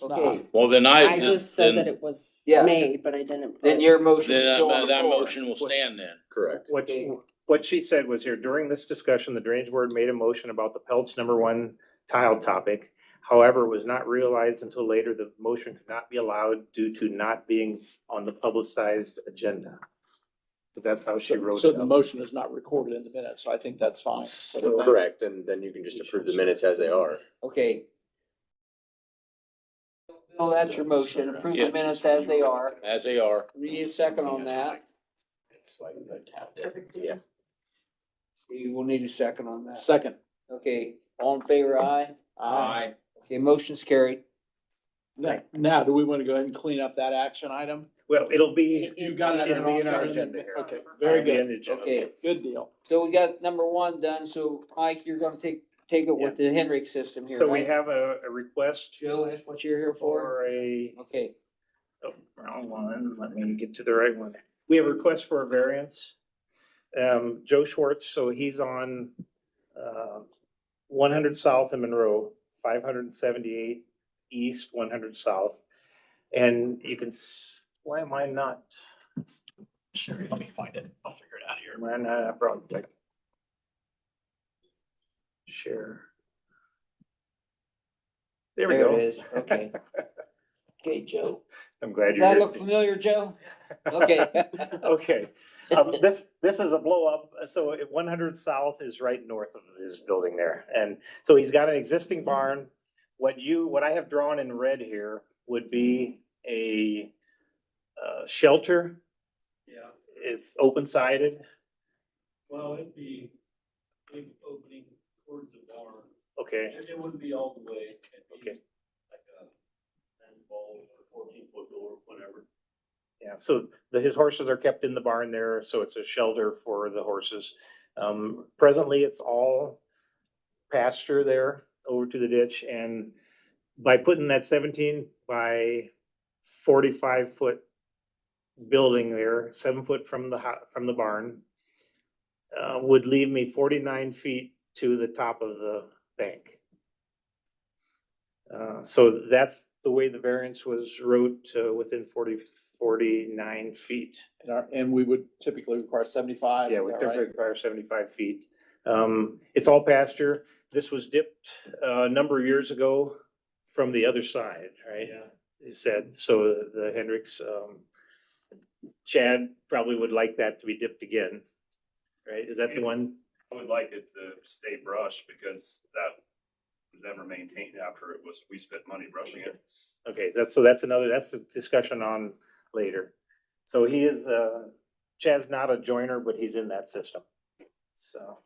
It's Okay, not. Well, then I just said that then it was Yeah. made, but I didn't. then put- your motion is that, still on the that floor. motion will stand then. Correct. Okay. What she said was here, during this discussion, the drainage board made a motion about the Pelts #1 tile topic. However, it was not realized until later the motion could not be allowed due to not being on the publicized agenda. But that's how she wrote So it the up. motion is not recorded in the minutes, so I think that's fine. Correct, and then you can just approve the minutes as they are. Okay. Bill, that's your motion. Approve the Yeah. minutes as they are. As they are. We need a second on that. Yeah. You will need a second on that. Second. Okay, all in favor, aye? Okay, motion's carried. Now, do we want to go ahead and clean up that action item? Well, it'll be, You got it. it'll be in our agenda here. Okay, very It'll be in good. the agenda. Okay, Good deal. so we got #1 done. So Mike, you're gonna take it with the Hendrick system here, So we right? have a request Joe, that's what you're here for? for a, Okay, oh, wrong one, let me get to the right one. We have a request for a variance. Joe Schwartz, so he's on, 100 South in Monroe, 578 East, 100 South. And you can, why am I not? Sure, let me find it. I'll figure it out here. Man, I brought like. Share. There we there go. it is. Okay. Okay, Joe. I'm glad Does you're that here. look familiar, Joe? Okay. Okay, this is a blow up, so 100 South is right north of his building there, and so he's got an existing barn. What I have drawn in red here would be a shelter. Yeah, It's open sided, well, it'd be big opening towards the barn. okay, It wouldn't be all the way. It'd be Okay. like a 10-ball or 14-foot door, whatever. yeah, so his horses are kept in the barn there, so it's a shelter for the horses. Presently, it's all pasture there over to the ditch, and by putting that 17 by 45-foot building there, 7 foot from the barn, would leave me 49 feet to the top of the bank. So that's the way the variance was wrote, within 49 feet. And we would typically require 75. Yeah, is we that typically right? require 75 feet. It's all pasture. This was dipped a number of years ago from the other side, right? Yeah. He said, so the Hendricks, Chad probably would like that to be dipped again, right? Is that the one? I would like it to stay brush because that was never maintained after we spent money brushing it. Okay, that's a discussion on later. So he is, Chad's not a joiner, but he's in that system, so.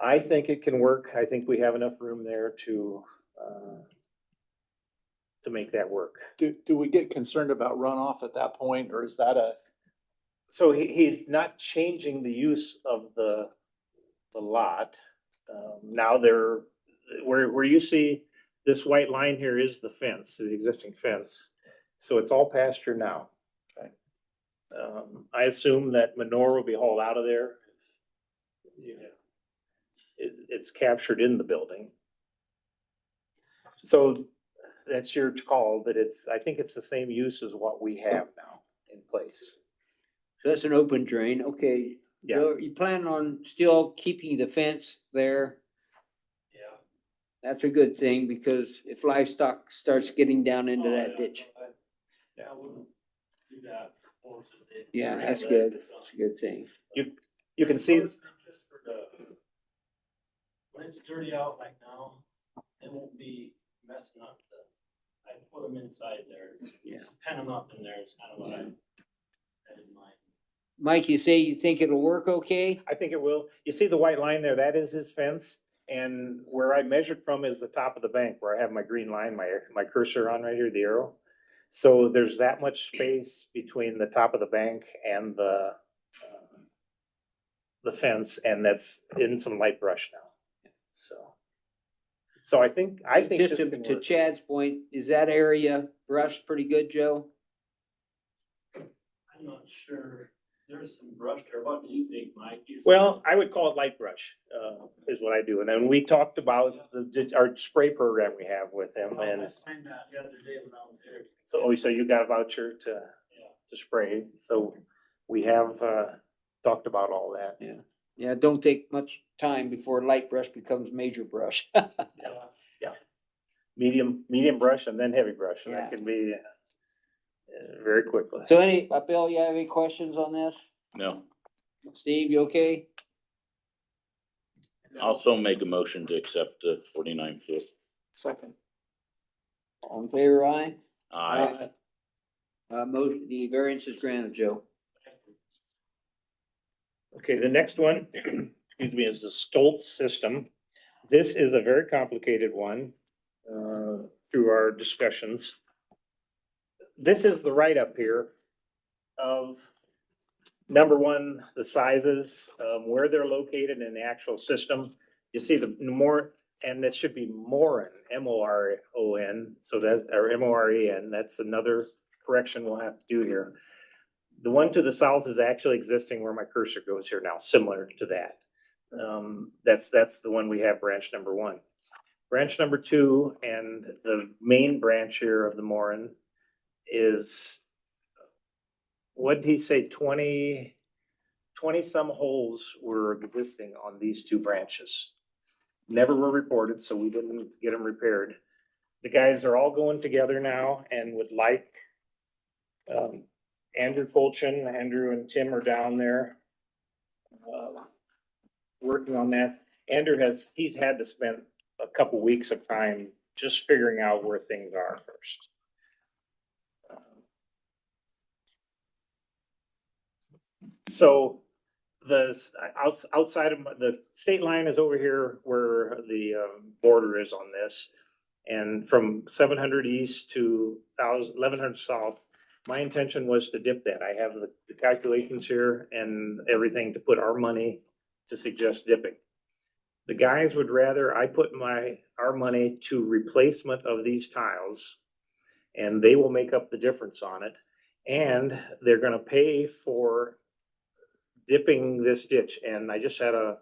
I think it can work. I think we have enough room there to make that work. Do we get concerned about runoff at that point, or is that So he's not changing the use of the lot. Now where you see this white line here is the fence, the existing fence. So it's all pasture now. Okay. I assume that manure will be hauled out of there. It's captured in the building. So that's your call, but I think it's the same use as what we have now in place. So that's an open drain. Okay. Yeah. Joe, you plan on still keeping the fence there? Yeah. That's a good thing, because if livestock starts getting down into that ditch. I wouldn't do that. for horses. Yeah, that's good. That's a good thing. You can see, Just for when it's dirty out like now, it won't be messing up I put them inside there. Yeah. Just pen them up in there is kind of what I had in mind. Mike, you say you think it'll work okay? I think it will. You see the white line there? That is his fence. And where I measured from is the top of the bank where I have my green line, my cursor on right here, the arrow. So there's that much space between the top of the bank and the fence, and that's in some light brush now. So I think Just this to can to work. Chad's point, is that area brushed pretty good, Joe? I'm not sure. there's some brush there. What do you think, Mike? Well, I would call it light brush, is what I do. And then we talked about our spray program we have with them I and signed that the other day when I was there. so you got a voucher Yeah. to spray. So we have, talked about all that. Yeah, don't take much time before light brush becomes major brush. Medium brush and then heavy brush, and that Yeah. can be very quickly. So Bill, you have any questions on this? No, Steve, you okay? also make a motion to accept the 49 foot. Second. All in favor, aye? Aye. Motion, the variance is granted, Joe. Okay, the next one, excuse me, is the Stoltz system. This is a very complicated one, through our discussions. This is the write-up here of, number one, the sizes, where they're located in the actual system. You see the more, and this should be Morin, M-O-R-O-N, so that, or M-O-R-E-N, that's another correction we'll have to do here. The one to the south is actually existing where my cursor goes here now, similar to that. That's the one we have, branch number one. Branch number two and the main branch here of the Morin is, what did he say, 20 some holes were existing on these two branches. Never were reported, so we didn't get them repaired. The guys are all going together now and would like, Andrew Colchin, Andrew and Tim are down there, working on that. Andrew he's had to spend a couple weeks of time just figuring out where things are first. So outside of the state line is over here where the border is on this. And from 700 east to 1100 south, my intention was to dip that. I have the calculations here and everything to put our money to suggest dipping. The guys would rather I put our money to replacement of these tiles, and they will make up the difference on it. And they're gonna pay for dipping this ditch. And I just had a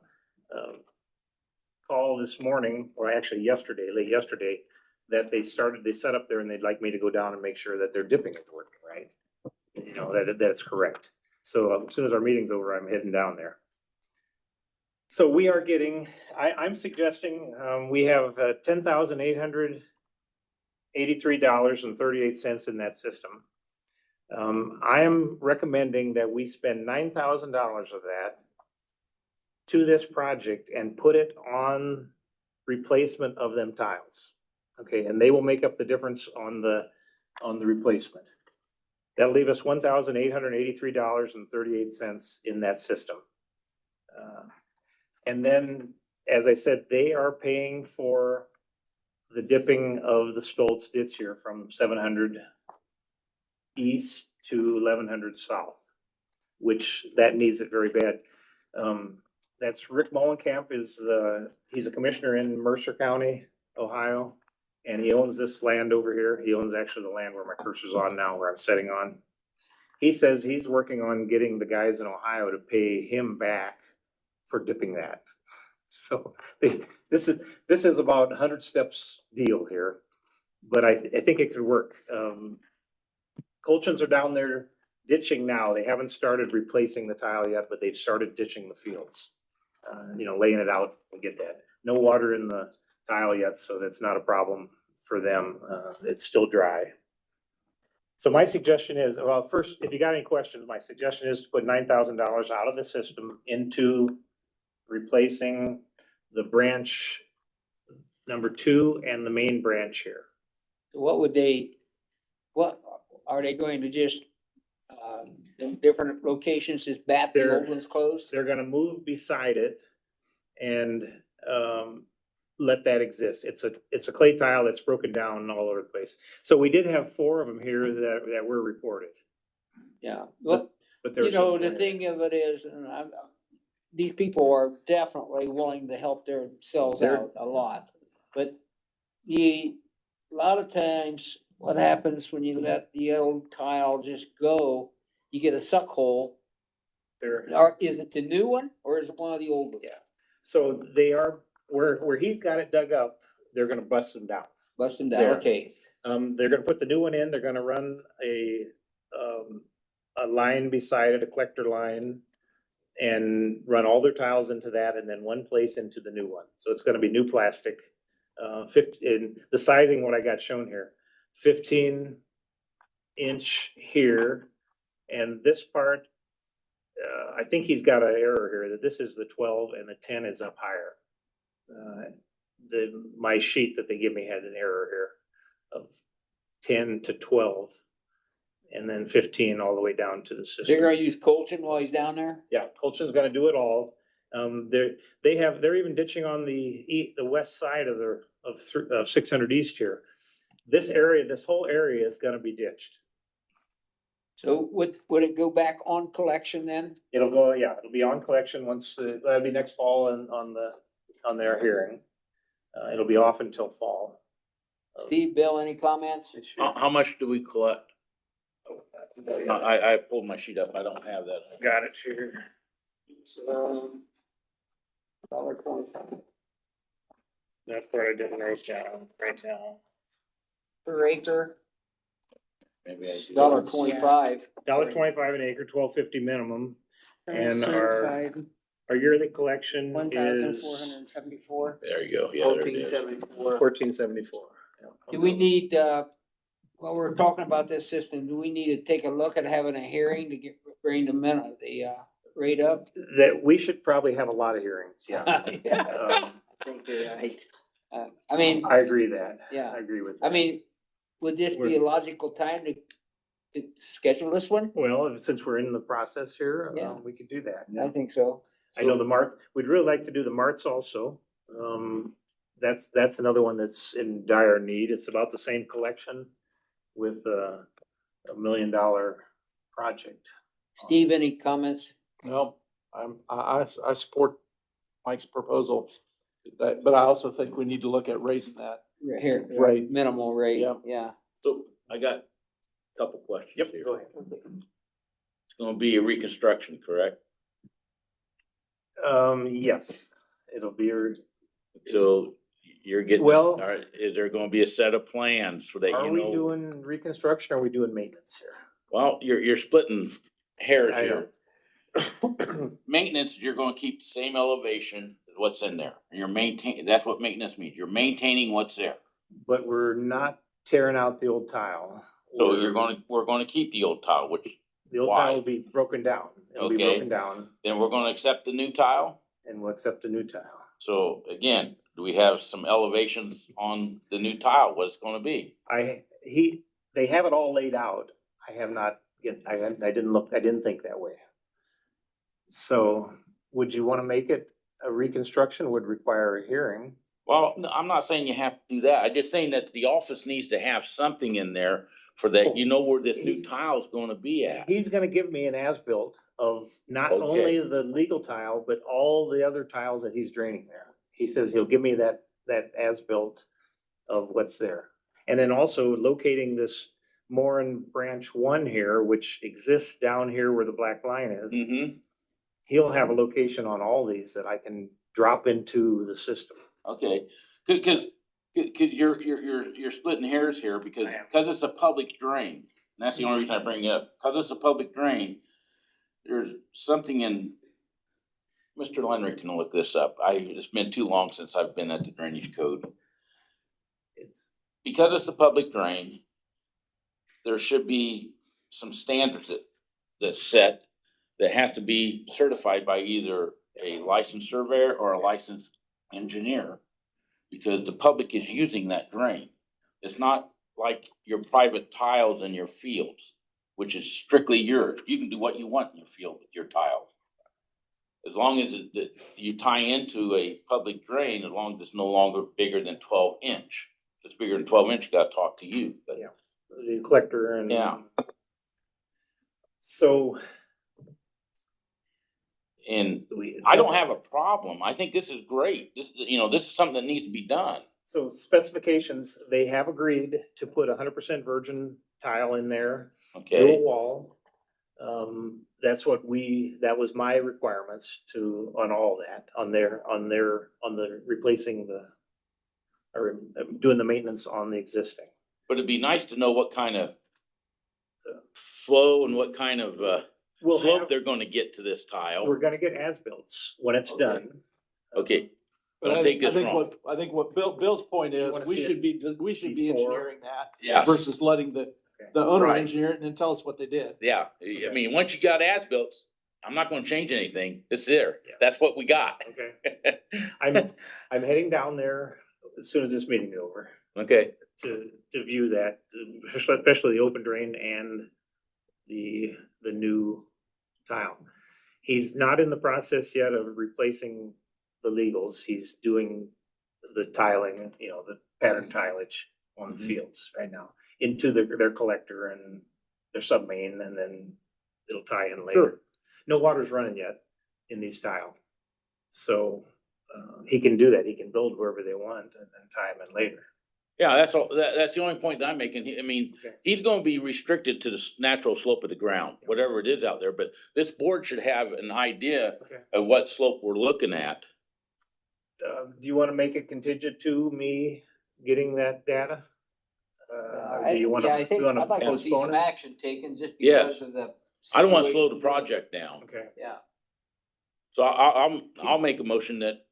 call this morning, or actually yesterday, late yesterday, that they set up there and they'd like me to go down and make sure that their dipping is working right. You know, that it's correct. So as soon as our meeting's over, I'm heading down there. So we are getting, I'm suggesting, we have $10,883.38 in that system. I am recommending that we spend $9,000 of that to this project and put it on replacement of them tiles. Okay, and they will make up the difference on the replacement. That'll leave us $1,883.38 in that system. And then, as I said, they are paying for the dipping of the Stoltz ditch here from 700 east to 1100 south, which that needs it very bad. That's Rick Mullenkamp he's a commissioner in Mercer County, Ohio, and he owns this land over here. He owns actually the land where my cursor's on now, where I'm sitting on. He says he's working on getting the guys in Ohio to pay him back for dipping that. So this is about 100 steps deal here, but I think it could work. Colchins are down there ditching now. They haven't started replacing the tile yet, but they've started ditching the fields. Laying it out and get that. No water in the tile yet, so that's not a problem for them. It's still dry. So my suggestion is, well, first, if you got any questions, my suggestion is to put $9,000 out of the system into replacing the branch number 2 and the main branch here. What are they going to just, in different locations, just bat the They're- old ones closed? They're gonna move beside it and let that exist. It's a clay tile that's broken down all over the place. So we did have 4 of them here that were reported. Yeah, well, But there's the thing of it is, and these people are definitely willing to help themselves They're- out a lot. But a lot of times, what happens when you let the old tile just go, you get a suck hole is it the new one or is it one of the old ones? Yeah. So they are, where he's got it dug up, they're gonna bust them down. Bust them down, There. okay. They're gonna put the new one in, they're gonna run a line beside it, a collector line. And run all their tiles into that and then one place into the new one. So it's gonna be new plastic. 15, the sizing, what I got shown here, 15-inch here. And this part, I think he's got an error here, that this is the 12 and the 10 is up higher. My sheet that they give me had an error here of 10 to 12. And then 15 all the way down to the system. They're gonna use Colchin while he's down there? Yeah, Colchin's gonna do it all. They're even ditching on the west side of of 600 East here. This area, this whole area is gonna be ditched. So would it go back on collection then? It'll go, yeah, it'll be on collection once, that'll be next fall and on their hearing. It'll be off until fall. Steve, Bill, any comments? How much do we collect? I pulled my sheet up. I don't have that. Got it here. $1.25 That's what I didn't write down right now. per acre, Maybe I do. $1.25. $1.25 an acre, $12.50 minimum. And our yearly collection is $1,474. There you go. Yeah, there it is. $14.74. Do we need, while we're talking about this system, do we need to take a look at having a hearing to bring the rate up? That we should probably have a lot of hearings, yeah. I mean, I agree that. Yeah. I agree with I that. mean, would this be a logical time to schedule this one? Well, since we're in the process here, Yeah. we could do that. I think so. I know we'd really like to do the marts also. That's another one that's in dire need. It's about the same collection with a $1 million project. Steve, any comments? No, I support Mike's proposal. But I also think we need to look at raising that. Here, Right. minimal rate, Yeah. yeah. So I got a couple questions Yep, here. go ahead. It's gonna be a reconstruction, correct? Yes, it'll be, So you're getting, this- Well- all right, is there gonna be a set of plans so that are you we know? doing reconstruction or are we doing maintenance here? Well, you're splitting hairs I here. Maintenance, you're gonna keep the same elevation as what's in there. You're that's what maintenance means. You're maintaining what's there. But we're not tearing out the old tile. So we're gonna keep the old tile, which, The old why? tile will be broken down. It'll be Okay. broken down then we're gonna accept the new tile. and we'll accept a new tile. So again, do we have some elevations on the new tile, what it's gonna be? They have it all laid out. I have not I didn't think that way. So would you want to make it a reconstruction would require a hearing? Well, no, I'm not saying you have to do that. I'm just saying that the office needs to have something in there for that, you know where this new tile's gonna be at. He's gonna give me an as-built of not Okay. only the legal tile, but all the other tiles that he's draining there. He says he'll give me that as-built of what's there. And then also locating this Moran Branch 1 here, which exists down here where the black line is. Mm-hmm, He'll have a location on all these that I can drop into the system. okay, cause you're splitting hairs here because, I am. cause it's a public drain. And that's the only reason I bring it up, cause it's a public drain. There's something in, Mr. Lenrick can look this up. It's been too long since I've been at the drainage code. It's, Because it's a public drain, there should be some standards that's set that have to be certified by either a licensed surveyor or a licensed engineer. Because the public is using that drain. It's not like your private tiles in your fields, which is strictly yours. You can do what you want in your field with your tiles. As long as that you tie into a public drain, as long as it's no longer bigger than 12-inch. If it's bigger than 12-inch, you gotta talk to you, but Yeah. the collector and. Yeah. So and we. I don't have a problem. I think this is great. This is something that needs to be done. So specifications, they have agreed to put 100% virgin tile in there, dual Okay, wall. that was my requirements on all that, on the replacing or doing the maintenance on the existing. But it'd be nice to know what kind of flow and what kind of, We'll slope have- they're gonna get to this tile. We're gonna get as-bills when it's Okay. done. Okay, But don't take this wrong. I think what Bill's point is, wanna we see it should be before? engineering that Yes. versus letting the owner Right. engineer it and then tell us what they did. Yeah, I mean, once you got as-built, I'm not gonna change anything. It's there. Yeah. That's what we got. Okay. I'm heading down there as soon as this meeting is over Okay, to view that, especially the open drain and the new tile. He's not in the process yet of replacing the legals. He's doing the tiling, the pattern tilage on the Mhm. fields right now into their collector and their submain, and then it'll tie in later. Sure. No water's running yet in these tile. So, he can do that. He can build wherever they want and then tie them in later. yeah, that's all, that's the only point that I'm making. I mean, Okay. he's gonna be restricted to the natural slope of the ground, whatever it is out there, but this board should have an idea Okay. of what slope we're looking at. Do you want to make it contingent to me getting that data? Or do you want to? Yeah, I think, I'd like to see some action taken just Yes. because of the. I don't wanna slow the situation. project down. Okay. Yeah, So I'll make a motion that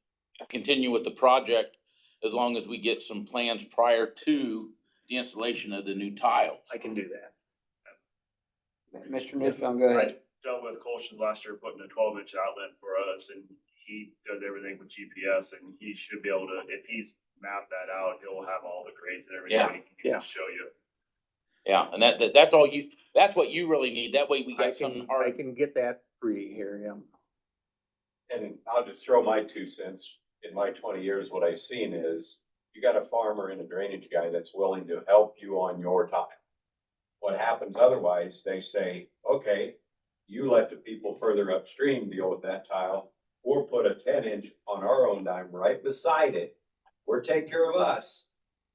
continue with the project as long as we get some plans prior to the installation of the new tiles. I can do that. Mr. Newsom, go ahead. I dealt with Colson last year, putting a 12-inch outlet for us, and he does everything with GPS, and he should be able to, if he's mapped that out, he'll have all the grades and everything. Yeah. He can Yeah. show you. Yeah, and that's all that's what you really need. That way we I got something can, I hard. can get that free here, yeah. And I'll just throw my 2 cents. In my 20 years, what I've seen is you got a farmer and a drainage guy that's willing to help you on your time. What happens otherwise, they say, okay, you let the people further upstream deal with that tile. We'll put a 10-inch on our own dime right beside it. We'll take care of us.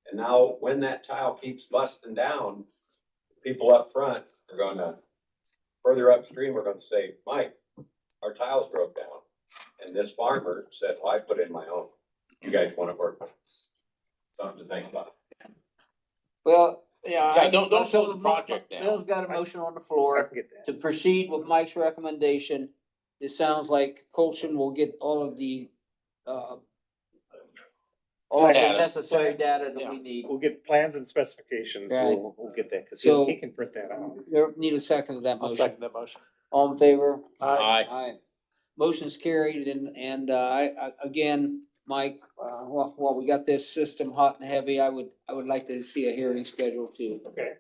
And now when that tile keeps busting down, people up front are gonna, further upstream, are gonna say, Mike, our tiles broke down. And this farmer said, well, I put in my own. You guys wanna work with us? Something to think about. Well, yeah. Yeah, don't slow the project down. Bill's got a motion on the I floor can get that. to proceed with Mike's recommendation. It sounds like Colson will get all of the Data. necessary data that Yeah. we need. We'll get plans and specifications. Right. We'll get that, cause So- he can print that out. There, need a second to that I'll motion. second that motion. All in favor? Aye. Aye. Motion's carried and again, Mike, while we got this system hot and heavy, I would like to see a hearing scheduled too. Okay.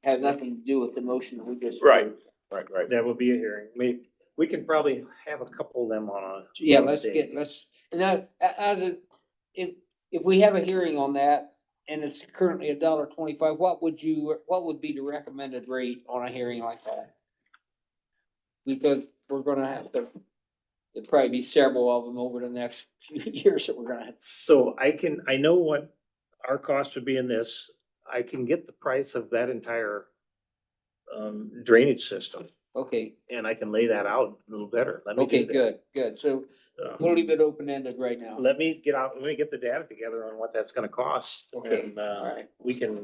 Has nothing to do with the motion that we just. Right. Right. That will be a hearing. We can probably have a couple of them on a. Yeah, one let's day. get, and that, if we have a hearing on that and it's currently $1.25, what would be the recommended rate on a hearing like that? Because we're gonna have to, there'll probably be several of them over the next few years that we're gonna have. So I know what our cost would be in this. I can get the price of that entire drainage system, Okay, and I can lay that out a little better. Let me okay, do that. good. So Um, we'll leave it open-ended right now. Let me get the data together on what that's gonna cost. Okay, And, all right. we can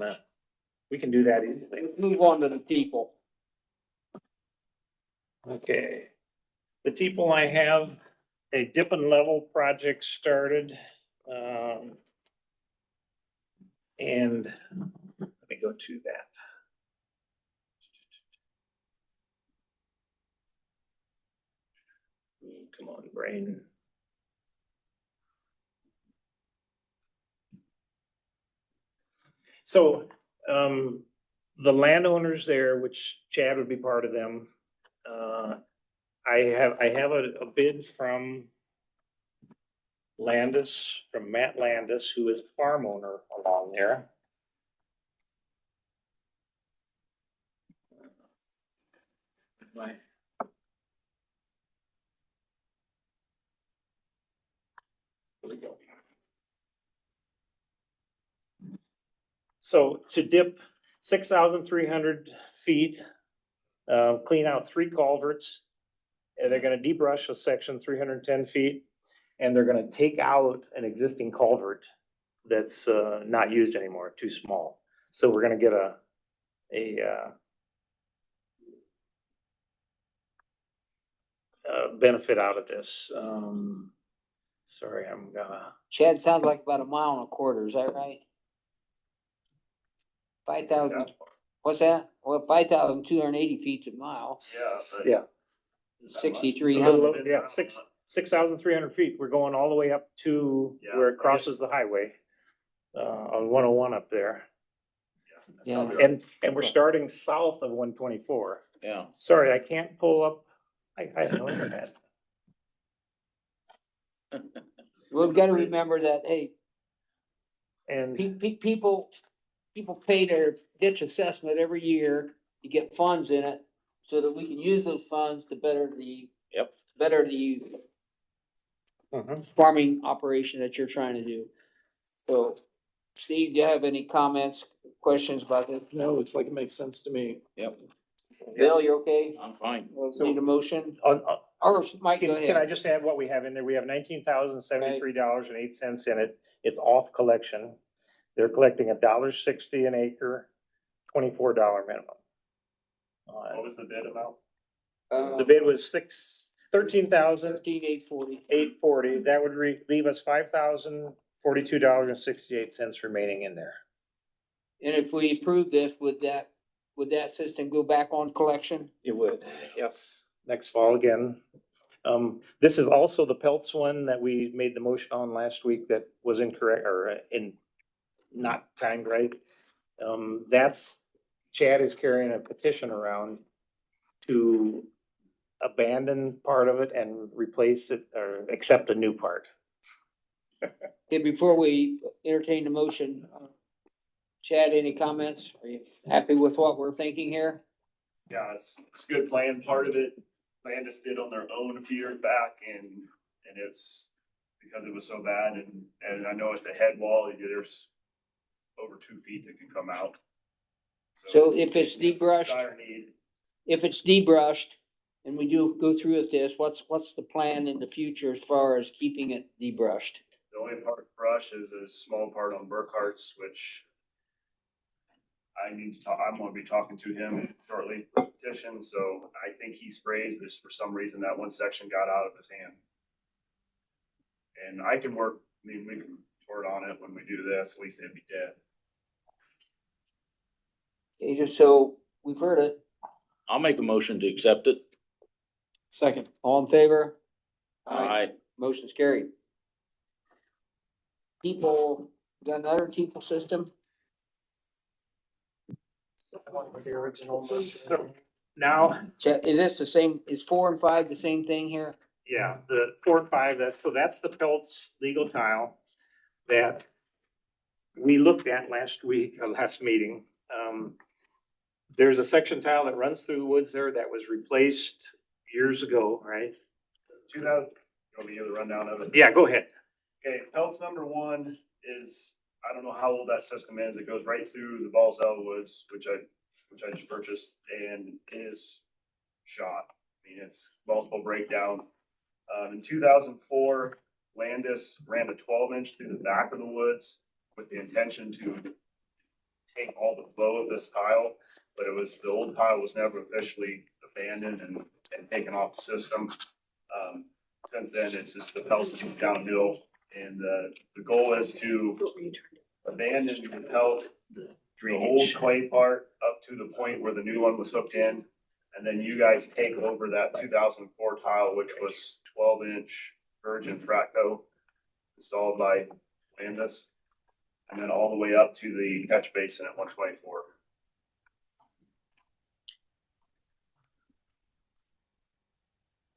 do that easily. Let's move on to the people. Okay. The people, I have a dip and level project started. And let me go to that. Come on, brain. So, the landowners there, which Chad would be part of them, I have a bid from Landis, from Matt Landis, who is a farm owner along there. Here we go. So to dip 6,300 feet clean out 3 culverts. And they're gonna debrush a section 310 feet, and they're gonna take out an existing culvert that's not used anymore, too small. So we're gonna get a benefit out of this. Sorry, I'm gonna. Chad, sounds like about 1.25 miles, is that right? 5,000, what's that? Well, 5,280 feet's a mile, Yeah, but. Yeah. 6,300. Yeah, 6,300 feet. We're going all the way up to Yeah, where I it guess- crosses the highway. On 101 up there. That's Yeah. probably right. And we're starting south of 124. Yeah. Sorry, I can't pull up. I have no internet. We've gotta remember that, hey, And people pay their ditch assessment every year to get funds in it so that we can use those funds to better the Mhm. farming operation that you're trying to do. So, Steve, do you have any comments, questions about this? No, looks like it makes sense to me. Yep, Bill, you okay? I'm fine. We'll need a motion, on, or Mike, go can I ahead. just add what we have in there? We have $19,073.08 in it. It's off collection. They're collecting $1.60 an acre, $24 minimum. What was the bid amount? The bid was $13,840. 13,840. That would leave us $5,042.68 remaining in there. And if we approve this, would that system go back on collection? It would, yes, next fall again. This is also the Pelts one that we made the motion on last week that was incorrect or not timed right. That's, Chad is carrying a petition around to abandon part of it and replace it or accept a new part. Okay, before we entertain the motion, Chad, any comments? Are you happy with what we're thinking here? Yeah, it's a good plan. Part of it, Landis did on their own a few years back and it's because it was so bad and I know at the head wall, there's over 2 feet that can come out. So if it's debrushed- Dire need. If it's debrushed and we do go through with this, what's the plan in the future as far as keeping it debrushed? The only part of brush is a small part on Burkhart's, which I need to talk, I'm gonna be talking to him shortly, for petition, so I think he sprays, but just for some reason that one section got out of his hand. And I can work, I mean, we can work on it when we do this, at least it'd be dead. Okay, just so we've heard it, I'll make a motion to accept it. Second. all in favor? Aye. Motion's carried. People, got another people system? Now, Is this the same, is 4 and 5 the same thing here? yeah, the 4 and 5, that's the Pelts legal tile that we looked at last week, last meeting. There's a section tile that runs through the woods there that was replaced years ago, right? 2000, you want me to give the rundown of it? Yeah, go ahead. Okay, Pelts number 1 is, I don't know how old that system is, it goes right through the Balzell Woods, which I just purchased, and it is shot. I mean, it's multiple breakdown. In 2004, Landis ran a 12-inch through the back of the woods with the intention to take all the flow of this tile, but the old tile was never officially abandoned and taken off the system. Since then, it's just the Pelts downhill, and the goal is to abandon the Pelt, the old clay part up to the point where the new one was hooked in. And then you guys take over that 2004 tile, which was 12-inch virgin Fratco installed by Landis. And then all the way up to the catch basin at 124.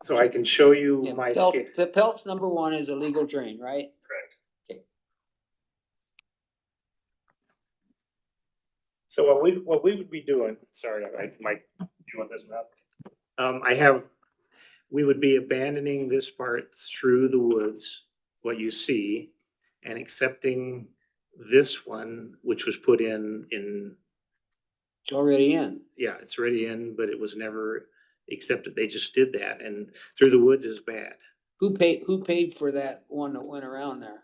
So I can show you Yeah, my Pelt- scale. the Pelts number 1 is a legal drain, right? Correct. So what we would be doing, sorry, Mike, Do you want this map? we would be abandoning this part through the woods, what you see, and accepting this one, which was put in It's already in. Yeah, it's already in, but it was never accepted. They just did that, and Through the Woods is bad. Who paid for that one that went around there?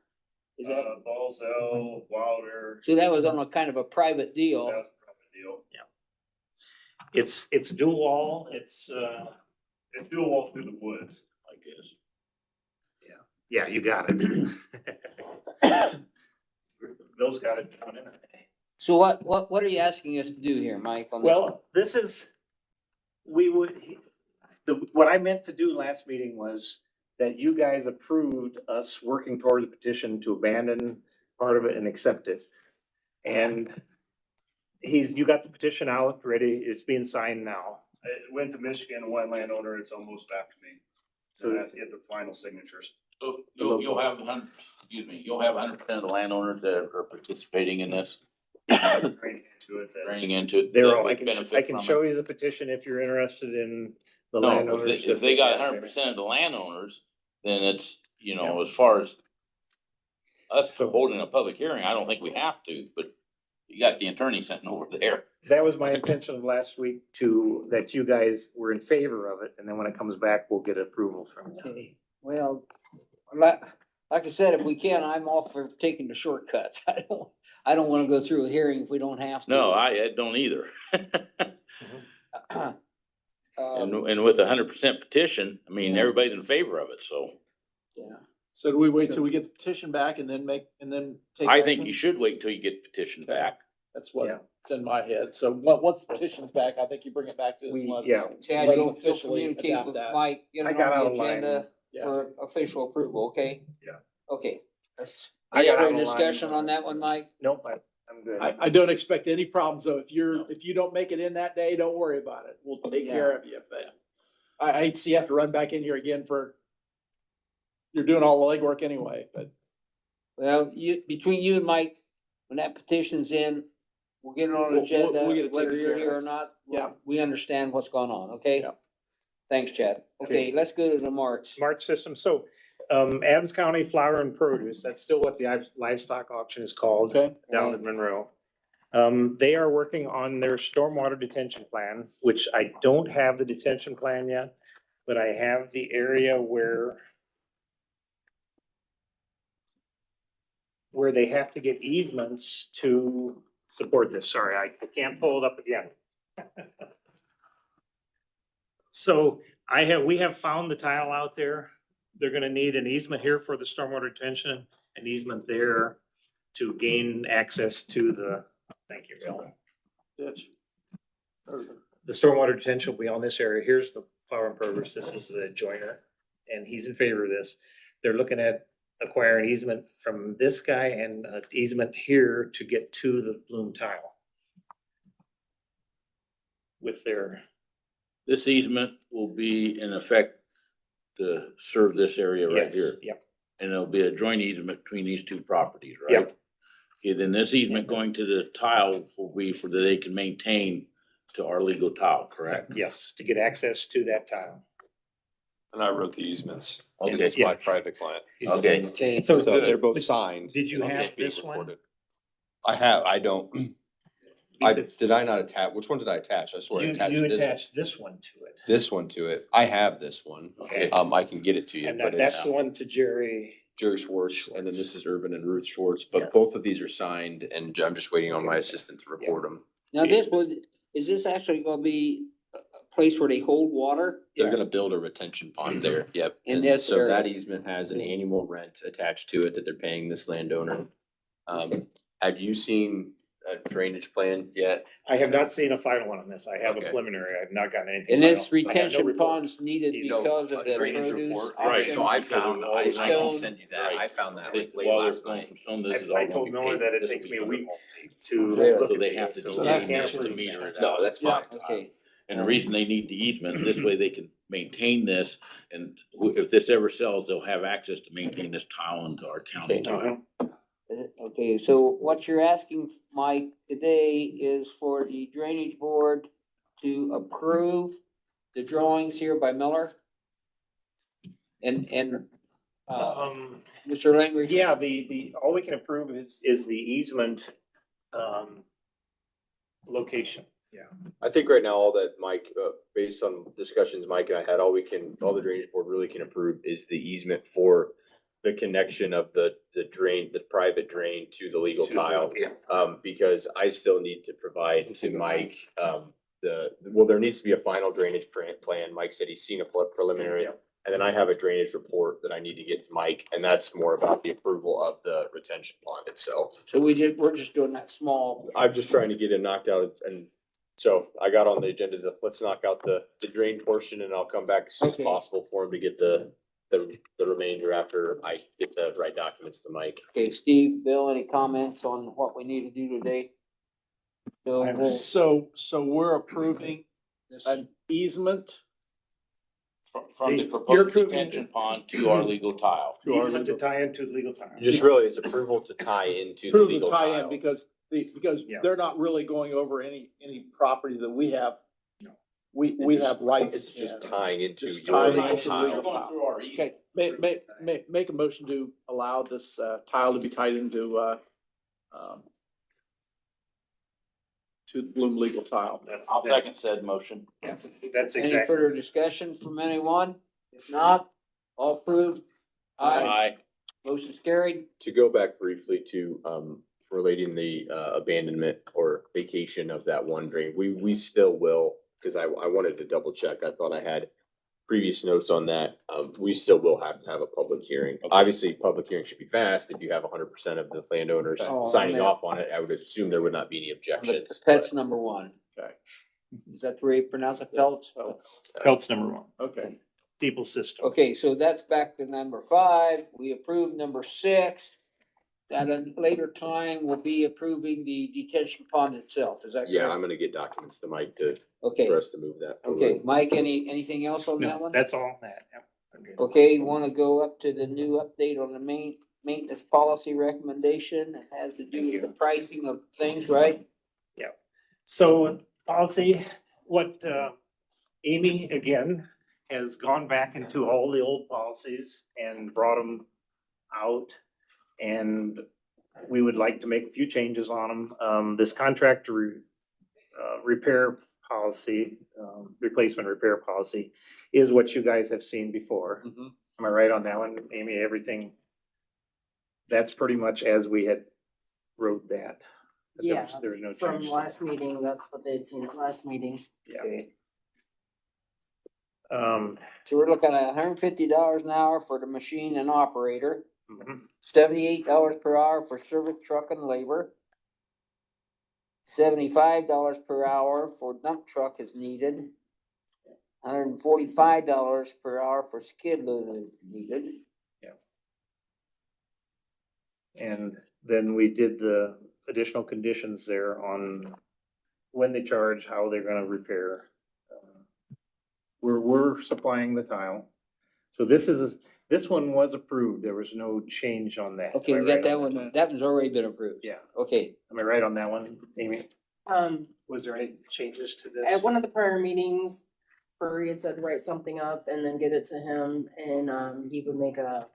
Is that, Balzell, Wilder. so that was on a kind of a private deal? That's a private deal. It's dual wall, it's dual wall through the woods. I guess. yeah, you got it. Bill's got it. So what are you asking us to do here, Mike, on this one? Well, this is, what I meant to do last meeting was that you guys approved us working toward the petition to abandon part of it and accept it. And you got the petition out, ready, it's being signed now. It went to Michigan, one landowner, it's almost back to me. So I have to get the final signatures. So you'll have you'll have 100% of the landowners that are participating in this, Training into it. draining into it. They're that all, would benefit I can from show it. you the petition if you're interested in the No, landowners. if they got 100% of the landowners, then it's, as far as us holding a public hearing, I don't think we have to, but you got the attorney sitting over there. That was my intention of last week that you guys were in favor of it, and then when it comes back, we'll get approval from you. Okay, well, like I said, if we can, I'm all for taking the shortcuts. I don't wanna go through a hearing if we don't have to. No, I don't either. Um, And with 100% petition, I mean, Yeah. everybody's in favor of it, so yeah. So do we wait till we get the petition back and then take? I think action? you should wait until you get the petition Okay. back. That's Yeah. what's in my head. So once the petition's back, I think you bring it back to us. We- let's- yeah. Chad, let's you'll officially communicate adopt with that. Mike, get I it got on out the of line. agenda Yeah. for official approval, okay? Yeah. Okay. I Any got out other of line. discussion on that one, Mike? Nope, I'm good. I don't expect any problems though. If you don't make it in that day, don't worry about it. We'll take care of you, but I hate to see you have to run back in here again you're doing all the legwork anyway, but Well, between you and Mike, when that petition's in, we'll get it on the We'll get agenda, it whether taken you're care here or of. not. Yeah. We understand what's going on, okay? Yeah. Thanks, Chad. Okay, let's go to the marks. Smart system, so, Adams County Flower and Produce, that's still what the livestock auction is called. okay. Down in Monroe. They are working on their stormwater detention plan, which I don't have the detention plan yet, but I have the area where they have to get easements to support this. Sorry, I can't pull it up again. So we have found the tile out there. They're gonna need an easement here for the stormwater detention, an easement there to gain access to thank you, Bill. Ditch. The stormwater detention will be on this area. Here's the Flower and Produce. This is the joiner, and he's in favor of this. They're looking at acquiring easement from this guy and an easement here to get to the bloom tile. With their, This easement will be in effect to serve this area right yes, here. yep, And there'll be a joint easement between these two properties, right? Yep. Okay, then this easement going to the tile will be for that they can maintain to our legal tile, correct? yes, to get access to that tile. And I wrote the easements. Okay. It's my private client. Okay. Okay, So So they're both signed. Did you I'm have just being this one? recorded. I have, I don't, did I not attach, which one did I attach? I swear I You attached this, attached this one to it. this one to it. I have this one. Okay. I can get it to you, And but that's it's the one to Jerry. Jerry Schwartz, and then this is Urban and Ruth Schwartz, but Yes. both of these are signed and I'm just waiting on my assistant to record them. now is this actually gonna be a place where they hold water? They're gonna build a retention pond there, yep. In And this so area. that easement has an annual rent attached to it that they're paying this landowner. Have you seen a drainage plan yet? I have not seen a final one on this. I have a Okay. preliminary. I have not gotten anything. And this final. I have no retention report. pond's needed You know, because of a the drainage produce report. Right, auction? So I found, I can Stone. send you that. I found that like late While they're last going night. from some, this is all I gonna told be Miller paid. that it This will takes be me a week wonderful. to Really? look So at they this, have to so do So we that's can't just to really- meter it No, out. that's Yeah. fine. Okay, And the reason they need the easement, this way they can maintain this, and if this ever sells, they'll have access to maintain this tile into our county. Okay. too. okay, so what you're asking, Mike, today is for the drainage board to approve the drawings here by Miller? And, Mr. Langridge? Yeah, all we can approve is the easement, location. I think right now, all that Mike, based on discussions Mike and I had, all the drainage board really can approve is the easement for the connection of the drain, the private drain to the legal tile. Because I still need to provide to Mike, there needs to be a final drainage plan. Mike said he's seen a preliminary. And then I have a drainage report that I need to get to Mike, and that's more about the approval of the retention pond itself. So we're just doing that small. I'm just trying to get it knocked out, and so I got on the agenda to, let's knock out the drain portion, and I'll come back as soon as Okay. possible for him to get the remainder after I get the right documents to Mike. Okay, Steve, Bill, any comments on what we need to do today? Bill, So we're approving this- an easement From the You're proposed approving- retention pond to our legal tile. to our Easement to legal. tie into the legal time. Just really, it's approval to tie into the Approve the legal tie-in tile. because Yeah. they're not really going over any property that we have. No. We have rights. It's just in. tying into Just your tying legal into tile. legal tile. Okay, make a motion to allow this tile to be tied into to the Bloom legal tile. I'll second said motion. That's Any exactly. further discussion from anyone? If not, all approved? Aye. Motion's carried. To go back briefly to relating the abandonment or vacation of that one drain, we still will, because I wanted to double check. I thought I had previous notes on that. We still will have to have a public hearing. Obviously, public hearing should be fast. If you have 100% of the landowners Oh, signing man. off on it, I would assume there would not be any objections. That's number one. Okay. Is that the way you pronounce it, Phelps? Pelt's number one. Okay, Steeple system. Okay, so that's back to number 5. We approved number 6. At a later time, we'll be approving the detention pond itself. Is that correct? Yeah, I'm gonna get documents to Mike for Okay, us to move that. forward. okay. Mike, anything else on that No, one? that's all that. Yep. I'm good. Okay, you wanna go up to the new update on the maintenance policy recommendation? It has to do with the pricing of things, right? So policy, what Amy again has gone back into all the old policies and brought them out. And we would like to make a few changes on them. This contract repair policy, replacement repair policy is what you guys have seen before. Mhm. Am I right on that one, Amy? Everything? That's pretty much as we had wrote that. But Yeah, there was no From change. last meeting, that's what they'd seen at last meeting. Yeah. Okay. So we're looking at $150 an hour for the machine and operator, Mhm. $78 per hour for service truck and labor. $75 per hour for dump truck is needed. $145 per hour for skid loader is needed. And then we did the additional conditions there on when they charge, how they're gonna repair. We're supplying the tile. So this one was approved. There was no change on that. Okay, Am I we got right that on one, that one's already been approved. Yeah, Okay, am I right on that one, Amy? Was there any changes to At one of the prior meetings, Furry had said to write something up and then get it to him and he would make a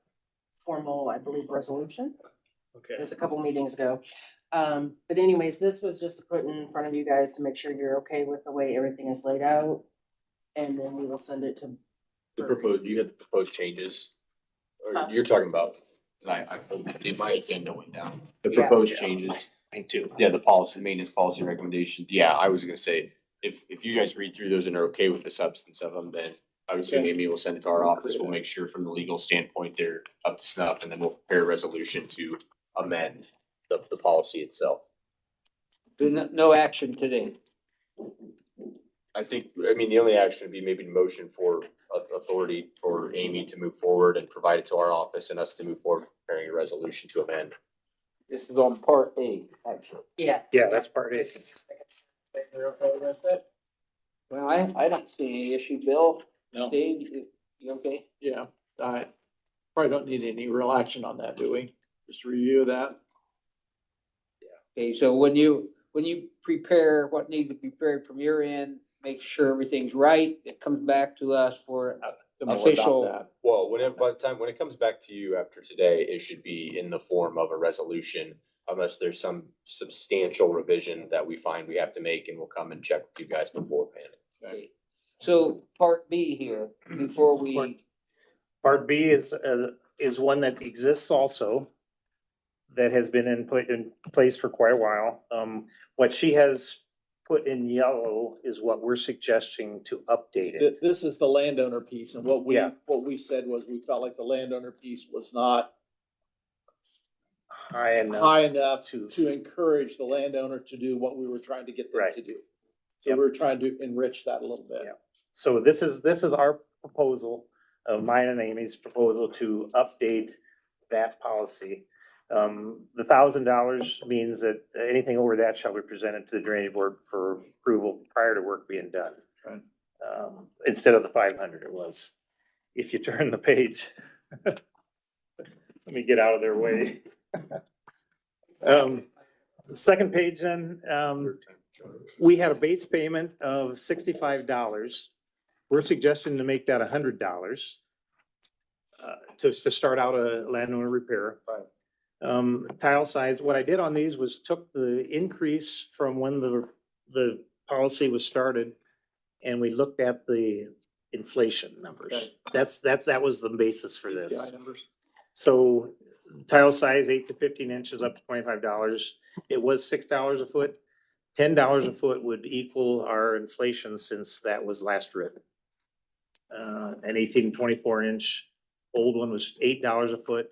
formal, I believe, resolution. It Okay. was a couple meetings ago. But anyways, this was just to put in front of you guys to make sure you're okay with the way everything is laid out. And then we will send it to, You had the proposed changes? Or Huh? you're talking about, my agenda went down. The Yeah. proposed changes, Me too. yeah, the policy, maintenance policy recommendations, yeah, I was gonna say, if you guys read through those and are okay with the substance of them, then I would assume Amy will send it to our office, we'll make sure from the legal standpoint they're up to snuff, and then we'll prepare a resolution to amend the policy itself. so no action today. I think, the only action would be maybe motion for authority for Amy to move forward and provide it to our office and us to move forward preparing a resolution to amend. This is on part A, actually. yeah. Yeah, that's part A. This is just making sure that you're okay with it. Well, I don't see any issue, Bill. No. Steve, you okay? yeah, I probably don't need any real action on that, do we? Just review that. Okay, so when you prepare what needs to be prepared from your end, make sure everything's right, it comes back to us for, Then we'll adopt Official. that. Well, by the time, when it comes back to you after today, it should be in the form of a resolution unless there's some substantial revision that we find we have to make, and we'll come and check with you guys before paying it. Okay. So part B here, before we, Part B is one that exists also, that has been in place for quite a while. What she has put in yellow is what we're suggesting to update it. This is the landowner piece, and Yeah. what we said was we felt like the landowner piece was not High enough. high enough to encourage the landowner to do what we were trying to get them Right. to do. So Yep. we were trying to enrich that a little bit. Yep. So this is our proposal, mine and Amy's proposal to update that policy. The $1,000 means that anything over that shall be presented to the drainage board for approval prior to work being done. Right. Instead of the 500 it was. If you turn the page. Let me get out of their way. The second page then, we had a base payment of $65. We're suggesting to make that $100 to start out a landowner repair. Right. Tile size, what I did on these was took the increase from when the policy was started, and we looked at the inflation numbers. Okay. That was the basis for this. CPI numbers. So tile size 8 to 15 inches up to $25. It was $6 a foot. $10 a foot would equal our inflation since that was last written. An 18 to 24 inch, old one was $8 a foot.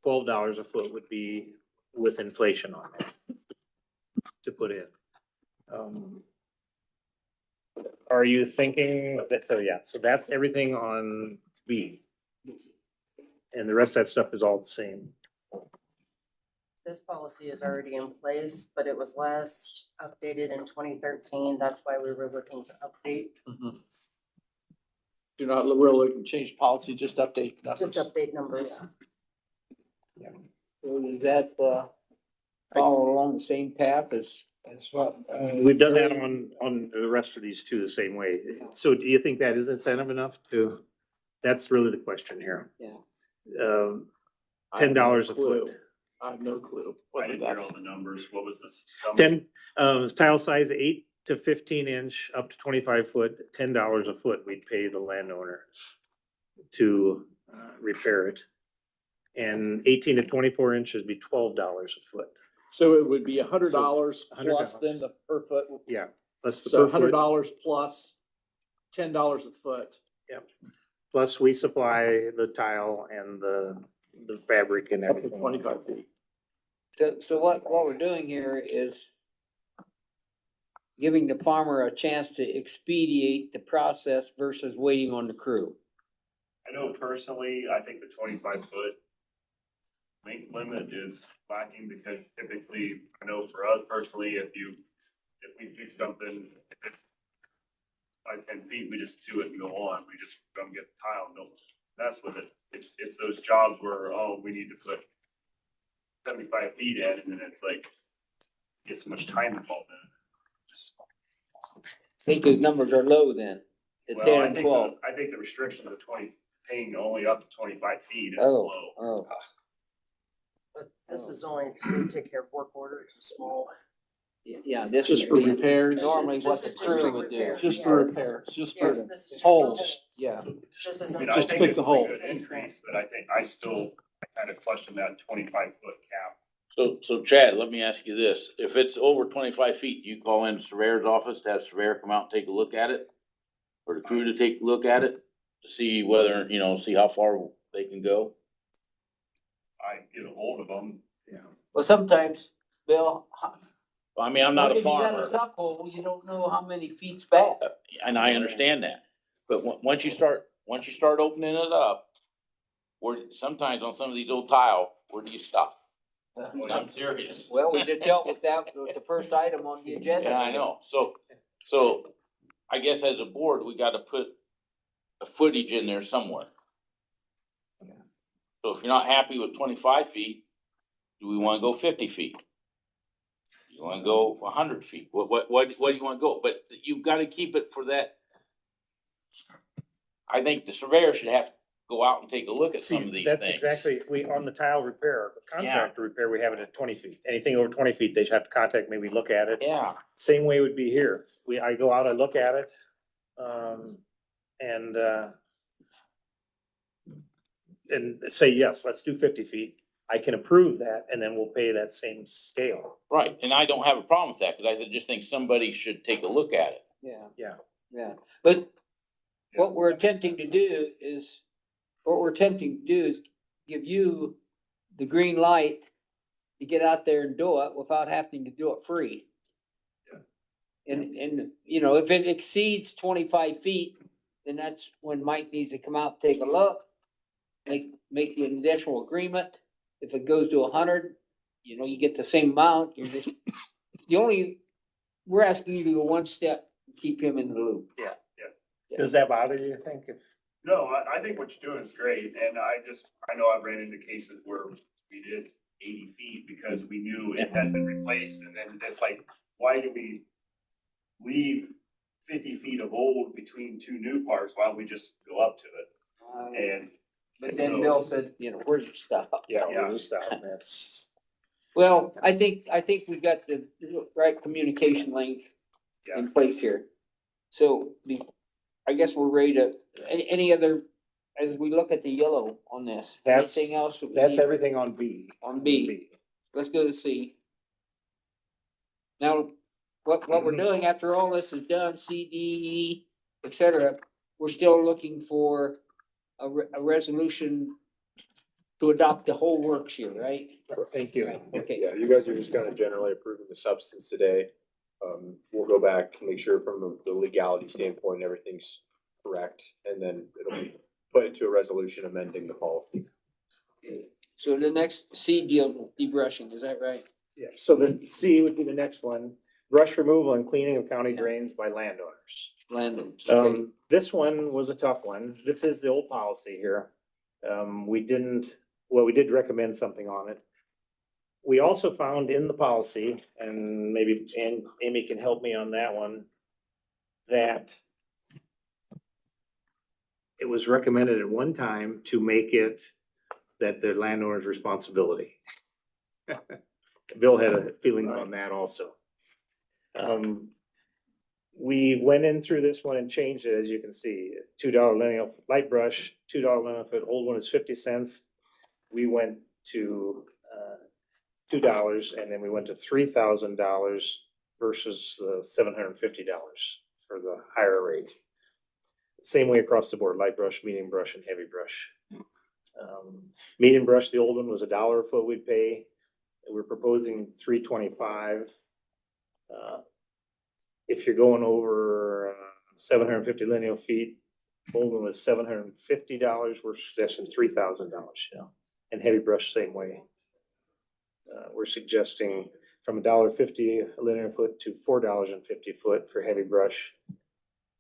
$12 a foot would be with inflation on it to put in. Are you thinking that, so yeah, so that's everything on B. And the rest of that stuff is all the same. This policy is already in place, but it was last updated in 2013. That's why we were looking to update, Do not really change policy, just update numbers. just update numbers. so does that, follow along the same path as what? We've done that on the rest of these two the same way. So do you think that is incentive enough to, that's really the question here. Yeah. I have no $10 a clue. foot. I have no clue I whether didn't hear that's, all the numbers. What was this? 10, tile size 8 to 15 inch up to 25 foot, $10 a foot, we'd pay the landowner to repair it. And 18 to 24 inches be $12 a foot. so it would be $100 plus $100. then the per foot. Yeah, that's the So per foot. $100 plus $10 a foot. Plus we supply the tile and the fabric and Up to everything. 25 feet. So what we're doing here is giving the farmer a chance to expedite the process versus waiting on the crew. I know personally, I think the 25-foot length limit is lacking because typically, I know for us personally, if we do something, if it's 10 feet, we just do it and go on. We just come get the tile and don't mess with it. It's those jobs where, oh, we need to put 75 feet in, and then it's like, get so much time involved in it. I think those numbers are low then, at Well, 10 I and think 12. I think the restriction of 20, paying only up to 25 feet is Oh, low. oh, But this is only to take care of work orders, small. yeah, this Just would for be repairs. normally what This the is just for crew would do. repairs. Just for Yes. repairs, just for Yes, this is just holes. Yeah. This I isn't. mean, I Just think fix it's the a hole. good increase, but I still kind of question that 25-foot cap. So Chad, let me ask you this, if it's over 25 feet, you call in the surveyor's office to have surveyor come out and take a look at it? Or the crew to take a look at it, to see whether, see how far they can go? I get a hold of them. Well, sometimes, Bill. I mean, I'm not a If you got farmer, a suck hole, you don't know how many feet's back. and I understand that, but once you start opening it up, where, sometimes on some of these old tile, where do you stop? I'm serious. Well, we just dealt with that with the first item on the agenda. Yeah, I know, so I guess as a board, we gotta put a footage in there somewhere. So if you're not happy with 25 feet, do we wanna go 50 feet? You wanna go 100 feet? What do you wanna go? But you've gotta keep it for that. I think the surveyor should have go out and take a look at some of See, these that's things. exactly, on the tile repair, the contractor repair, we have it at 20 feet. Anything over 20 feet, they should have to contact me, we look at it. Yeah, Same way would be here. I go out, I look at it, and say, yes, let's do 50 feet. I can approve that, and then we'll pay that same scale. right, and I don't have a problem with that, cause I just think somebody should take a look at it. Yeah. Yeah. Yeah, but what we're attempting to do is give you the green light to get out there and do it without having to do it free. And, you know, if it exceeds 25 feet, then that's when Mike needs to come out, take a look, make the initial agreement. If it goes to 100, you know, you get the same amount, we're asking you to go one step, and keep him in the loop. Does that bother you, think, if? No, I think what you're doing is great, and I know I've ran into cases where we did 80 feet because we knew it had been replaced, and then it's like, why do we leave 50 feet of old between two new parts? Why don't we just go up to it? And But then Bill said, you know, where's your stuff? Yeah, Yeah. we'll stop, that's. Well, I think we got the right communication length Yeah. in place here. So I guess we're ready to, any other, as we look at the yellow on this, That's- anything else? that we That's need everything on B. On B. Let's go to C. Now, what we're doing after all this is done, C, D, E, et cetera, we're still looking for a resolution to adopt the whole works here, right? Thank you. Okay. Yeah, you guys are just kind of generally approving the substance today. We'll go back and make sure from the legality standpoint, everything's correct, and then it'll be put into a resolution amending the policy. So the next C deals with debrushing, is that right? Yeah, so the C would be the next one, brush removal and cleaning of county drains by landowners. Landowners, okay. This one was a tough one. This is the old policy here. We did recommend something on it. We also found in the policy, and maybe Amy can help me on that one, that it was recommended at one time to make it that the landowner's responsibility. Bill had feelings on that also. We went in through this one and changed it, as you can see, $2 lineal light brush, $2 lineal foot, old one is 50 cents. We went to $2, and then we went to $3,000 versus $750 for the higher rate. Same way across the board, light brush, medium brush, and heavy brush. Medium brush, the old one was $1 a foot we'd pay. We're proposing $3.25. If you're going over 750 lineal feet, old one was $750, we're suggesting $3,000, and heavy brush same way. We're suggesting from $1.50 a linear foot to $4.50 foot for heavy brush,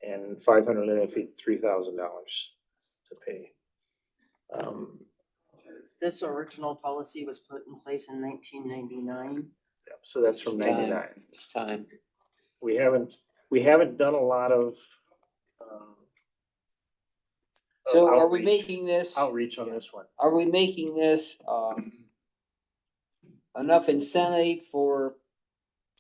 and 500 linear feet, $3,000 to pay. This original policy was put in place in 1999. So that's from 99. It's time. We haven't done a lot of So are we outreach. making this, Outreach on this one. are we making this, enough incentive for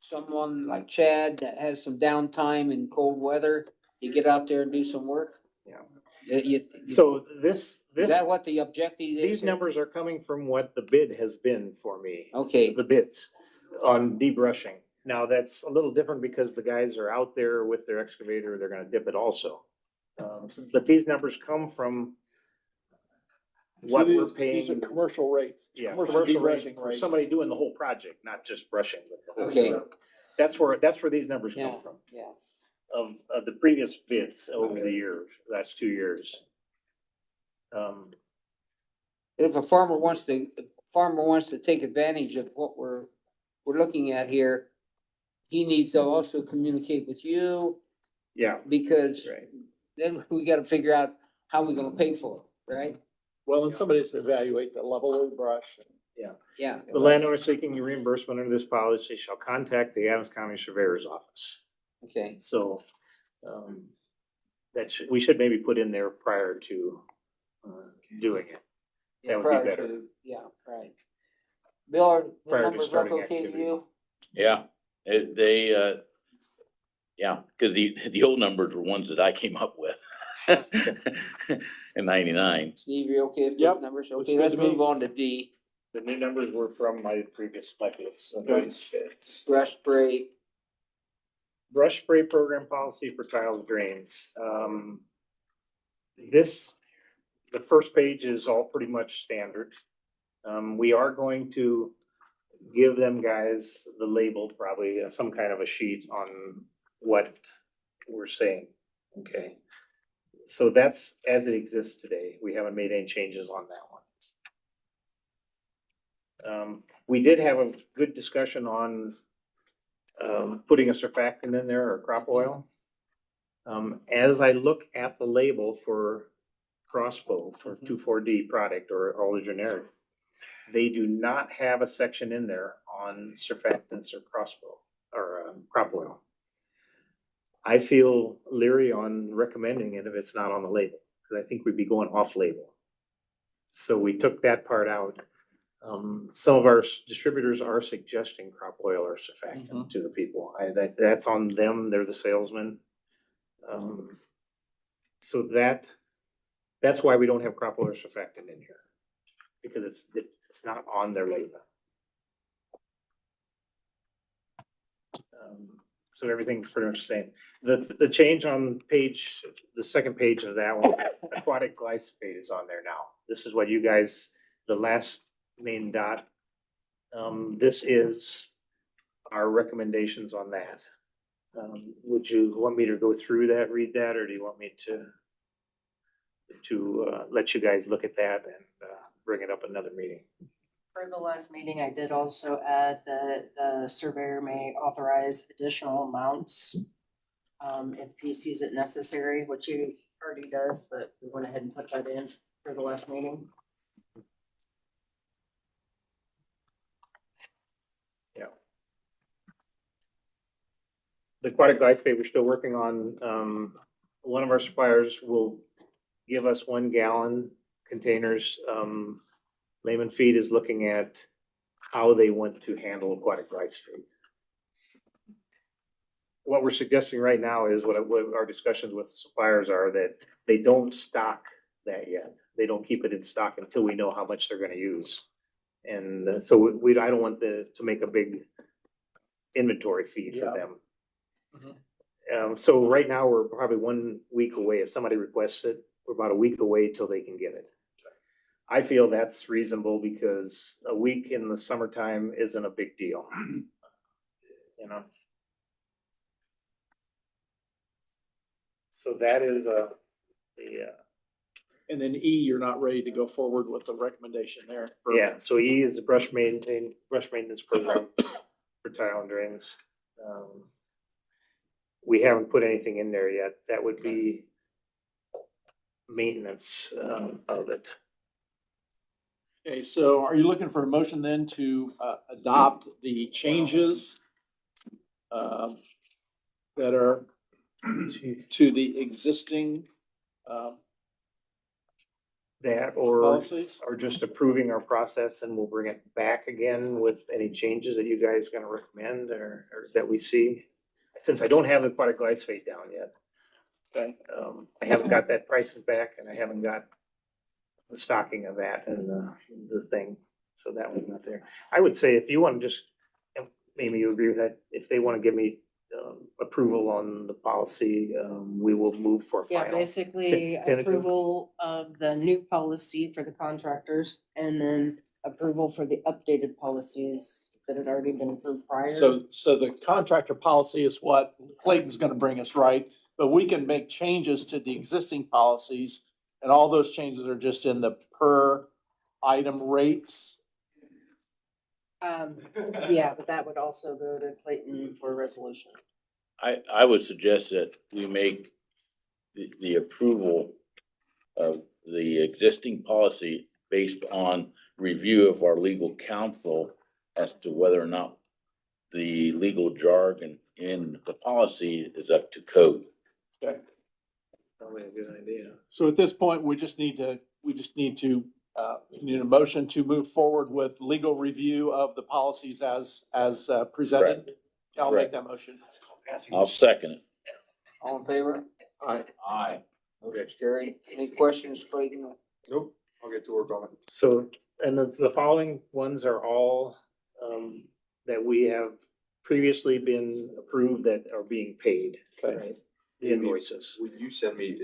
someone like Chad that has some downtime in cold weather to get out there and do some work? Yeah. So Is that what the objective is? these here? numbers are coming from what the bid has been for me, Okay, the bids on debrushing. Now, that's a little different because the guys are out there with their excavator, they're gonna dip it also. But these numbers come from what we're paying. These are commercial rates. Yeah, Commercial commercial rates debrushing for rates. somebody doing the whole project, not just brushing. Okay. That's where these numbers yeah, come from, yeah. of the previous bids over the years, last 2 years. If a farmer wants to take advantage of what we're looking at here, he needs to also communicate with you, Yeah, because right. then we gotta figure out how we're gonna pay for it, right? Well, and somebody's to evaluate the level of the brush. Yeah. The landowner seeking reimbursement under this policy shall contact the Adams County Surveyor's Office. Okay, So, we should maybe put in there prior to doing it. Yeah, That would be prior better. to- Yeah, right. Bill, are the Prior to numbers look starting okay to activity. you? Yeah, yeah, cause the old numbers were ones that I came up with in 99. Steve, you okay with Yep, those numbers? looks Okay, good let's to me. move on to D, The new numbers were from my previous budget, so Okay. those fits. brush spray. Brush spray program policy for tile drains. This, the first page is all pretty much standard. We are going to give them guys the label, probably some kind of a sheet on what we're saying, okay? So that's as it exists today. We haven't made any changes on that one. We did have a good discussion on putting a surfactant in there or crop oil. As I look at the label for Crossbow for 2,4-D product or all the generic, they do not have a section in there on surfactants or Crossbow or crop oil. I feel leery on recommending it if it's not on the label, because I think we'd be going off label. So we took that part out. Some of our distributors are suggesting crop oil or surfactant to the people. That's on them, they're the salesmen. So that's why we don't have crop oil or surfactant in here, because it's not on their label. So everything's pretty much the same. The change on page, the second page of that one, aquatic glyphosate is on there now. This is what you guys, the last main dot. This is our recommendations on that. Would you want me to go through that, read that, or do you want me to let you guys look at that and bring it up another meeting? For the last meeting, I did also add that the surveyor may authorize additional amounts if he sees it necessary, which he already does, but we went ahead and put that in for the last meeting. Yeah. The aquatic glyphosate, we're still working on. One of our suppliers will give us 1 gallon containers. Layman Feed is looking at how they want to handle aquatic glyphosate. What we're suggesting right now is what our discussions with suppliers are, that they don't stock that yet. They don't keep it in stock until we know how much they're gonna use. And so I don't want to make a big inventory feed for Yeah. them. So right now, we're probably 1 week away. If somebody requests it, we're about a week away till they can get it. I feel that's reasonable because a week in the summertime isn't a big deal. You know? So that is, And then E, you're not ready to go forward with the recommendation there. for- yeah, so E is the brush maintenance program for tile and drains. We haven't put anything in there yet. That would be maintenance of it. Okay, so are you looking for a motion then to adopt the changes that are to the existing That or policies? just approving our process and we'll bring it back again with any changes that you guys gonna recommend or that we see. Since I don't have the aquatic glyphosate down yet. Okay. I haven't got that prices back and I haven't got the stocking of that and the thing. So that one's not there. I would say if you want to just, maybe you agree with that, if they want to give me approval on the policy, we will move for Yeah, final. basically Tentative. approval of the new policy for the contractors and then approval for the updated policies that had already been approved prior. So the contractor policy is what Clayton's gonna bring us, right? But we can make changes to the existing policies and all those changes are just in the per item rates. Yeah, but that would also go to Clayton for resolution. I would suggest that we make the approval of the existing policy based on review of our legal counsel as to whether or not the legal jargon in the policy is up to code. Okay. Probably a good idea. So at this point, we just need to we just need a motion to move forward with legal review of the policies as presented. I'll make that motion. I'll second it. All in favor? Aye. Motion's carried. Any questions, Clayton? Nope, I'll get to work on it. So, and the following ones are all, that we have previously been approved that are being paid. Okay. Right? The invoices. Will you send me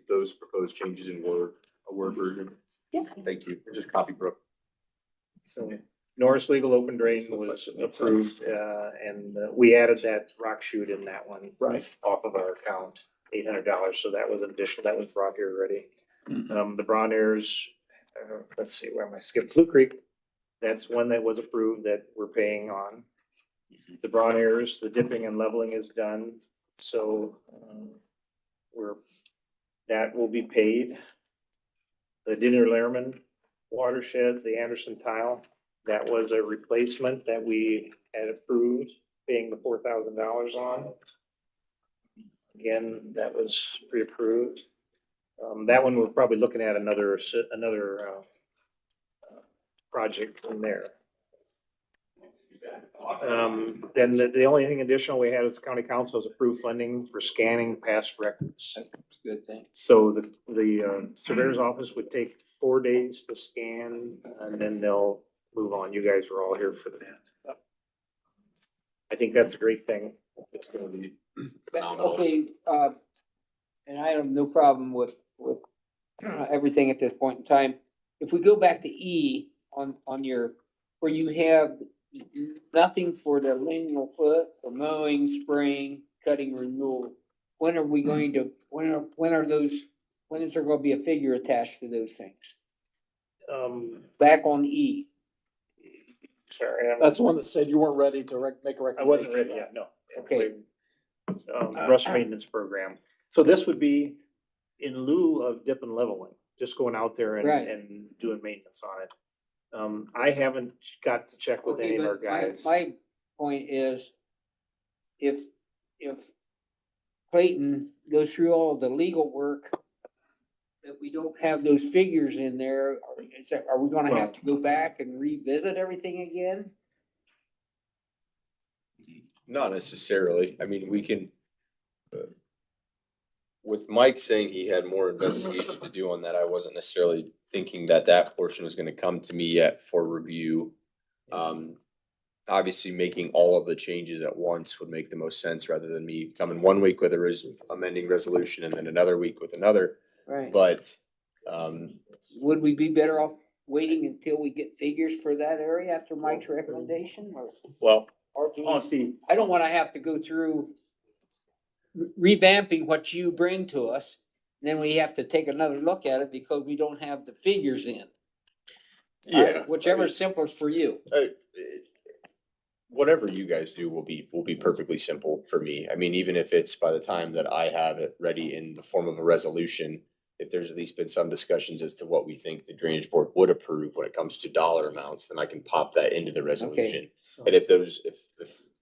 those proposed changes in a Word version? Yeah. Thank you. And just copy Brooke. So Norris Legal Open Drain was approved, and we added that rock shoot in that one. Right. Off of our account, $800, so that was additional, that was brought here already. The Brown Airs, let's see, where am I skipped? Blue Creek, that's one that was approved that we're paying on. The Brown Airs, the dipping and leveling is done, so, that will be paid. The Dinner Lehrman watersheds, the Anderson tile, that was a replacement that we had approved, paying the $4,000 on. Again, that was pre-approved. That one, we're probably looking at another project in there. Then the only thing additional we had is the county council has approved funding for scanning past records. That's a good thing. So the surveyor's office would take 4 days to scan, and then they'll move on. You guys were all here for that. I think that's a great thing. It's gonna be phenomenal. Okay, and I have no problem with everything at this point in time. If we go back to E on your, where you have nothing for the lineal foot, for mowing, spraying, cutting, renewal, when are we going to, when is there gonna be a figure attached to those things? Back on E. Sorry, That's the one that said you weren't ready to make a I recommendation. wasn't ready yet, no. Okay. Brush maintenance program. So this would be in lieu of dip and leveling, just going out there Right. and doing maintenance on it. I haven't got to check with any Okay, of our but guys. my point is, if Clayton goes through all the legal work, that we don't have those figures in there, are we gonna have to go back and revisit everything again? Not necessarily. I mean, we can, with Mike saying he had more investigation to do on that, I wasn't necessarily thinking that portion was gonna come to me yet for review. Obviously, making all of the changes at once would make the most sense rather than me coming 1 week with amending resolution and then another week with another. Right. But, Would we be better off waiting until we get figures for that area after Mike's recommendation, Well, or do you see? I don't wanna have to go through revamping what you bring to us, then we have to take another look at it because we don't have the figures in. Whichever's simplest for you. whatever you guys do will be perfectly simple for me. I mean, even if it's by the time that I have it ready in the form of a resolution, if there's at least been some discussions as to what we think the drainage board would approve when it comes to dollar amounts, then I can pop that into the resolution. And if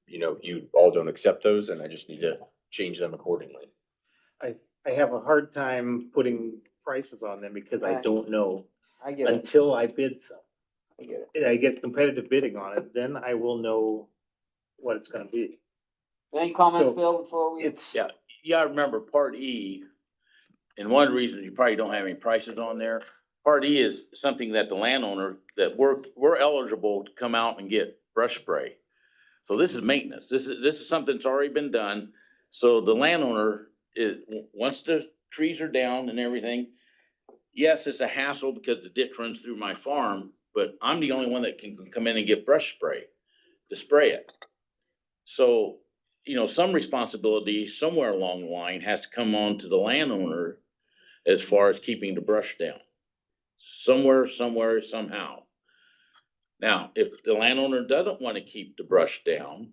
you all don't accept those, then I just need to change them accordingly. I have a hard time putting prices on them because I Right. don't know I get it, until I bid some. I get it. And I get competitive bidding on it, then I will know what it's gonna be. Any comments, So, Bill, before we? It's, yeah, you gotta remember Part E, and one reason you probably don't have any prices on there, Part E is something that the landowner, that we're eligible to come out and get brush spray. So this is maintenance. This is something that's already been done. So the landowner once the trees are down and everything, yes, it's a hassle because the ditch runs through my farm, but I'm the only one that can come in and get brush spray to spray it. So, some responsibility somewhere along the line has to come on to the landowner as far as keeping the brush down. Somewhere, somehow. Now, if the landowner doesn't want to keep the brush down,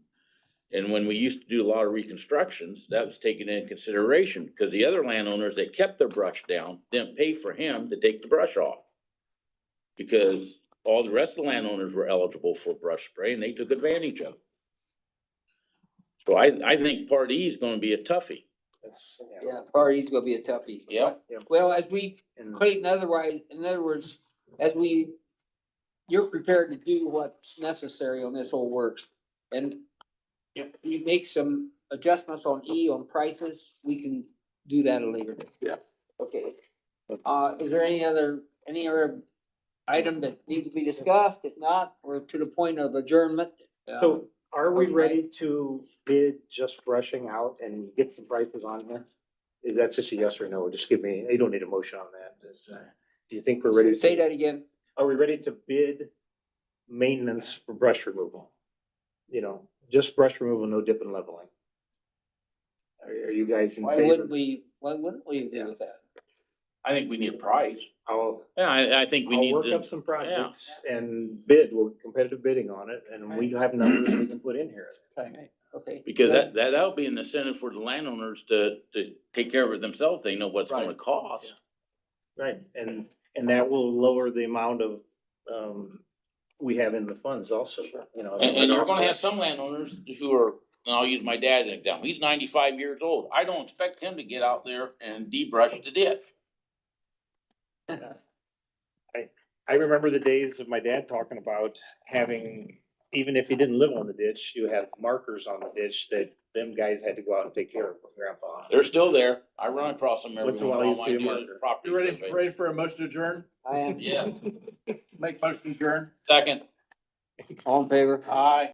and when we used to do a lot of reconstructions, that was taken into consideration because the other landowners that kept their brush down didn't pay for him to take the brush off. Because all the rest of the landowners were eligible for brush spray and they took advantage of it. So I think Part E is gonna be a toughie. That's, Yeah, party's gonna be a toughie. Yep. Well, as we, and Clayton, otherwise, in other words, as you're prepared to do what's necessary on this whole works. And if you make some adjustments on E on prices, we can do that at a later date. Yeah. Okay. Is there any other item that needs to be discussed? If not, we're to the point of adjournment. so are we Okay. ready to bid just brushing out and get some prices on here? Is that just a yes or no? Just give me, you don't need a motion on that. Do you think we're ready? Say that again. Are we ready to bid maintenance for brush removal? You know, just brush removal, no dip and leveling. Are you guys in Why favor? wouldn't we agree with that? I think we need a price. I'll, Yeah, I think we I'll need work to. up some projects and bid, we'll competitive bidding on it, and we have numbers we can put in here. Okay. Because that'll be an incentive for the landowners to take care of it themselves. They know what's gonna Right. cost. Right, and that will lower the amount of, we have in the funds also, you know. And you're gonna have some landowners who are, and I'll use my dad as an example. He's 95 years old. I don't expect him to get out there and de-brush the ditch. I remember the days of my dad talking about having, even if he didn't live on the ditch, you have markers on the ditch that them guys had to go out and take care of with grandpa. They're still there. I run across them every Once once in in a a while you while. see a I do marker. property You ready, survey. ready for a motion to adjourn? I am. Yeah. Make motion to adjourn? Second. All in favor? Aye.